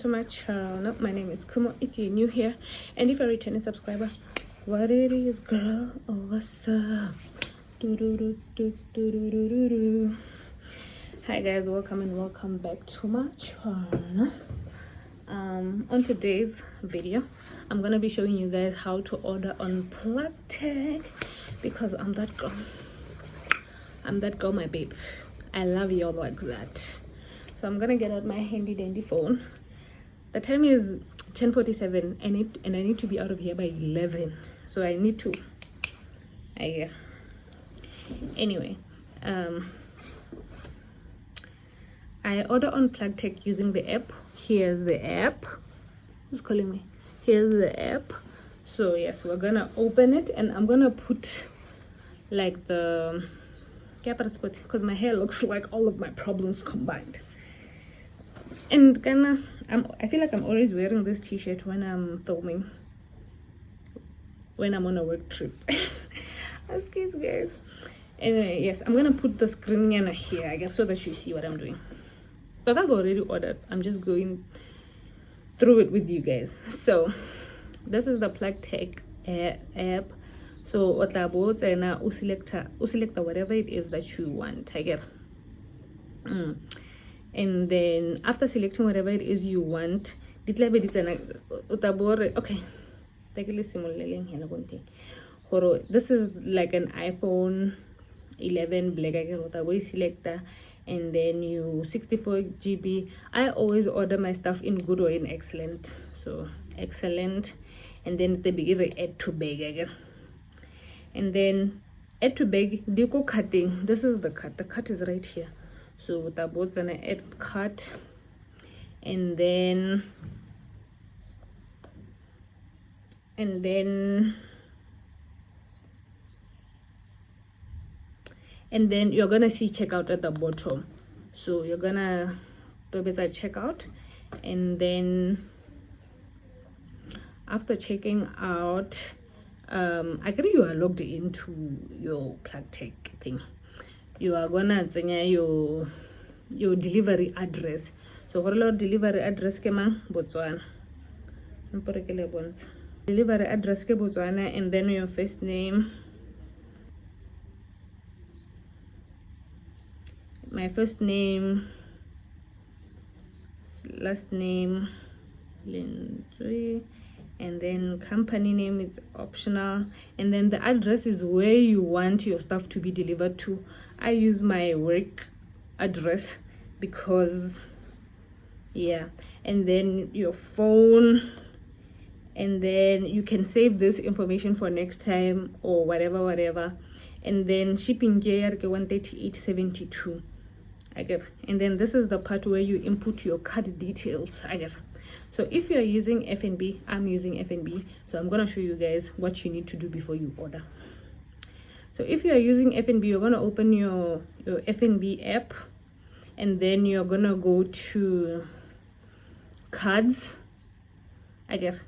to my channel. My name is Kumo if you're new here, and if you're a returning subscriber, what it is, girl, oh what's up? Hi guys, welcome and welcome back to my channel. On today's video I'm gonna be showing you guys how to order on Plug Tag, because I'm that girl, my babe. I love y'all like that. So I'm gonna get out my handy dandy phone. The time is 10:47 and I need to be out of here by 11, so I need to anyway, I order on Plug Tag using the app. Here's the app. Who's calling me? Here's the app. So yes, we're gonna open it and I'm gonna put like the spot, because my hair looks like all of my problems combined. And I feel like I'm always wearing this t-shirt when I'm filming, when I'm on a work trip. Excuse guys. Anyway, yes, I'm gonna put the screen here, I guess, so that you see what I'm doing. But I've already ordered. I'm just going through it with you guys. So this is the Plug Tag app. So what about and select whatever it is that you want. I get. And then after selecting whatever it is you want, okay, this is like an iPhone 11 black. I get selector, and then you 64 GB. I always order my stuff in good or in excellent. So excellent, and then the big add to bag again. And then add to bag, deco cutting. This is the cut. The cut is right here. So the boat's gonna add cut, and then you're gonna see checkout at the bottom. So you're gonna do better checkout, and then after checking out, I agree you are logged into your Plug Tag thing. You are gonna send your delivery address. So what delivery address kema Botswana. Delivery address ke Botswana, and then your first name. My first name, last name, Lindri, and then company name is optional, and then the address is where you want your stuff to be delivered to. I use my work address because yeah, and then your phone, and then you can save this information for next time or whatever, and then shipping gear 138.72. I get. And then this is the part where you input your card details. I get. So if you're using FNB, I'm using FNB, so I'm gonna show you guys what you need to do before you order. So if you're using FNB, you're gonna open your FNB app, and then you're gonna go to cards. I get.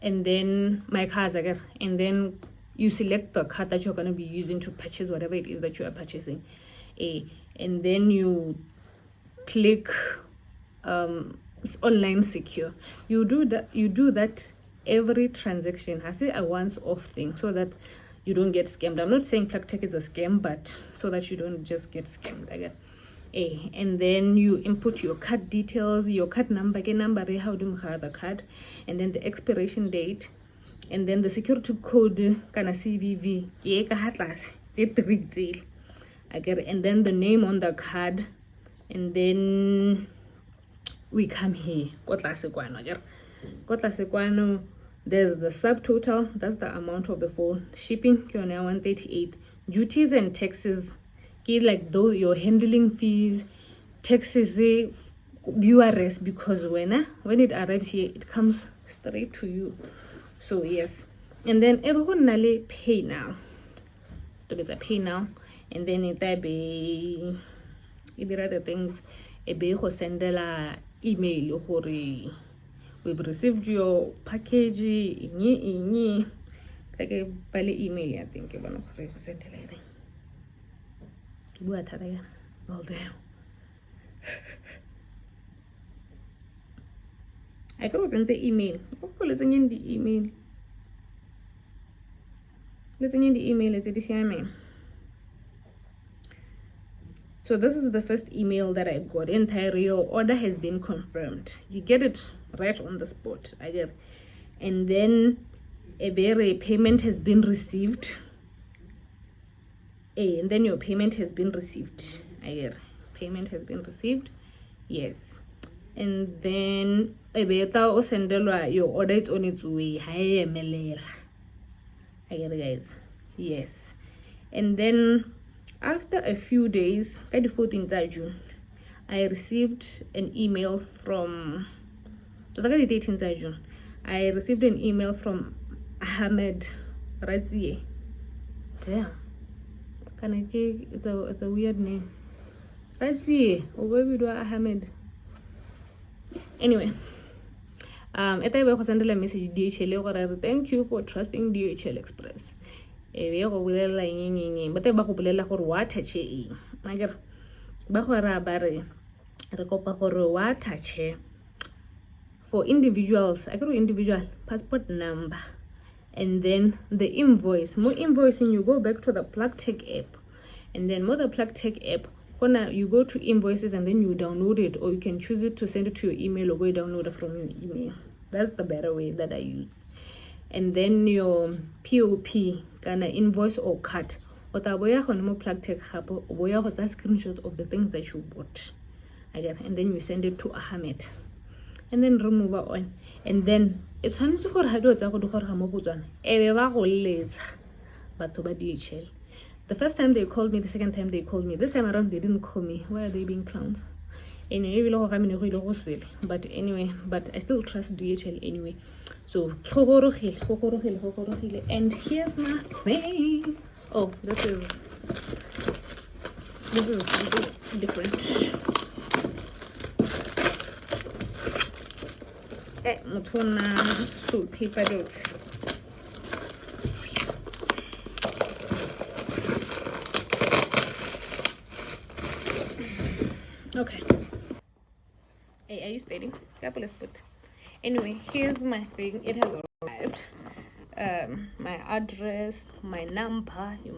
And then my cards, I get. And then you select the card that you're gonna be using to purchase whatever it is that you are purchasing. And then you click online secure. You do that every transaction. I say a once-off thing, so that you don't get scammed. I'm not saying Plug Tag is a scam, but so that you don't just get scammed. I get. And then you input your card details, your card number, how do you the card, and then the expiration date, and then the security code, kana CVV, I get it. And then the name on the card, and then we come here. There's the subtotal, that's the amount of the phone. Shipping 138. Duties and taxes, like those your handling fees, taxes, URS, because when it arrives here, it comes straight to you. So yes, and then everyone pay now. So it's a pay now. And then it be other things. Go send a email or we've received your package. Like a email, I think. Well, damn. I could send the email. Let's send the email. Let's send the email. Let's send So this is the first email that I got. Entire your order has been confirmed. You get it right on the spot. I get it. And then a very payment has been received. And then your payment has been received. I get it. Payment has been received. Yes. And then a beta or sendelwa your order is on its way. Hi, Melela. I get it, guys. Yes. And then after a few days, at the 14th of June, I received an email from, it was like the 18th of June, I received an email from Ahmed Razie. Damn. It's a weird name. Razie, or where we do Ahmed. Anyway, at I send a message DHL, thank you for trusting DHL Express. But ba go bolela gore wa touch eng a kere ba go ra ba re kopa gore wa touch for individuals a kere individual passport number and then the invoice. More invoicing, you go back to the PlugTech app, and then more the PlugTech app you go to invoices and then you download it, or you can choose it to send it to your email or go download it from your email. That's the better way that I use. And then your POP kana invoice or cut o ta boya gone mo PlugTech gape o boya go tsa screenshot of the things that you bought again, and then you send it to Ahmed and then remove on. And then it's tshwanetse gore ha do tsa go di gore ga mo botswana e be ba go letsa batho ba DHL. The first time they called me, the second time they called me. This time around they didn't call me. Why are they being clowns? Anyway, but anyway, but I still trust DHL anyway. So and here's my thing. Oh, this is something different. Motswana so paper dots. Okay. Hey, are you stating? Anyway, here's my thing. It has arrived. My address, my number. You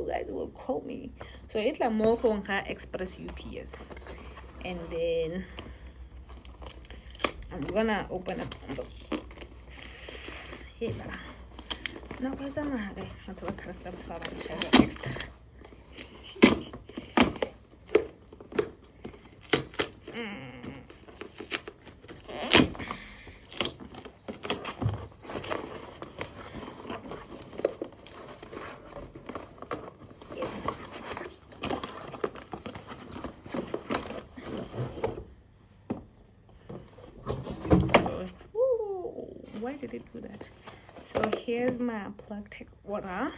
guys will call me. So it's a more express UPS. And then I'm gonna open up the here. Now what's on my guy? I thought I extra. Why did it do that? So here's my PlugTech order.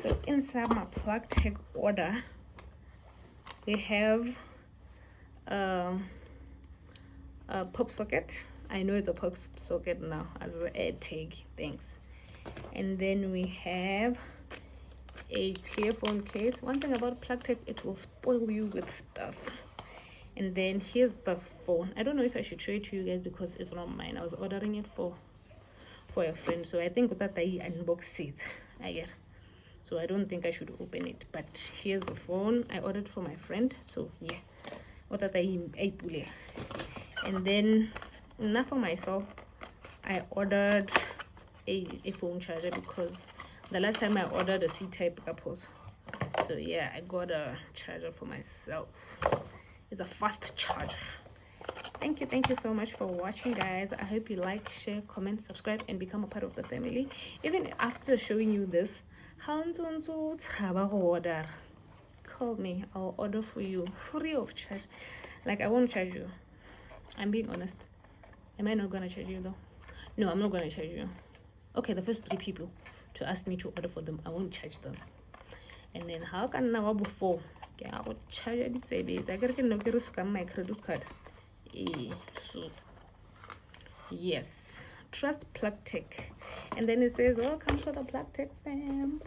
So inside my PlugTech order we have a pop socket. I know it's a pop socket now as an air tag, thanks. And then we have a clear phone case. One thing about PlugTech, it will spoil you with stuff. And then here's the phone. I don't know if I should show it to you guys because it's not mine. I was ordering it for a friend, so I think that I unboxed it. I get, so I don't think I should open it. But here's the phone I ordered for my friend. So yeah, what that I pull it. And then now for myself, I ordered a phone charger because the last time I ordered a C-type apples. So yeah, I got a charger for myself. It's a fast charger. Thank you so much for watching, guys. I hope you like, share, comment, subscribe, and become a part of the family. Even after showing you this, call me, I'll order for you free of charge. Like, I won't charge you. I'm being honest. Am I not gonna charge you though? No, I'm not gonna charge you. Okay, the first 3 people to ask me to order for them, I won't charge them. And then how can now before I will charge it? I can never scam my credit card. So yes, trust PlugTech. And then it says welcome to the PlugTech fam.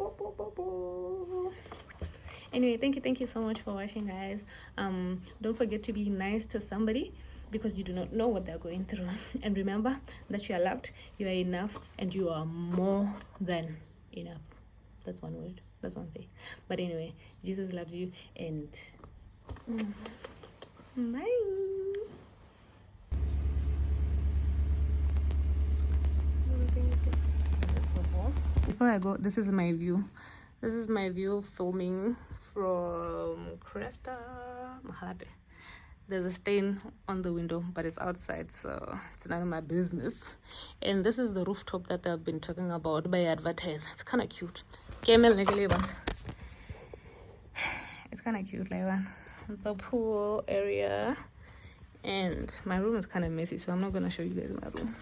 Anyway, thank you so much for watching, guys. Don't forget to be nice to somebody. because you do not know what they're going through. And remember that you are loved, you are enough, and you are more than enough. That's one word, that's one thing. But anyway, Jesus loves you, and bye. Before I go, this is my view. This is my view filming from Cresta Mahalape. There's a stain on the window, but it's outside, so it's none of my business. And this is the rooftop that they've been talking about by advertise. It's kind of cute. It's kind of cute, like that. The pool area. And my room is kind of messy, so I'm not gonna show you guys my room.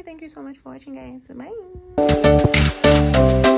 Thank you so much for watching, guys. Bye.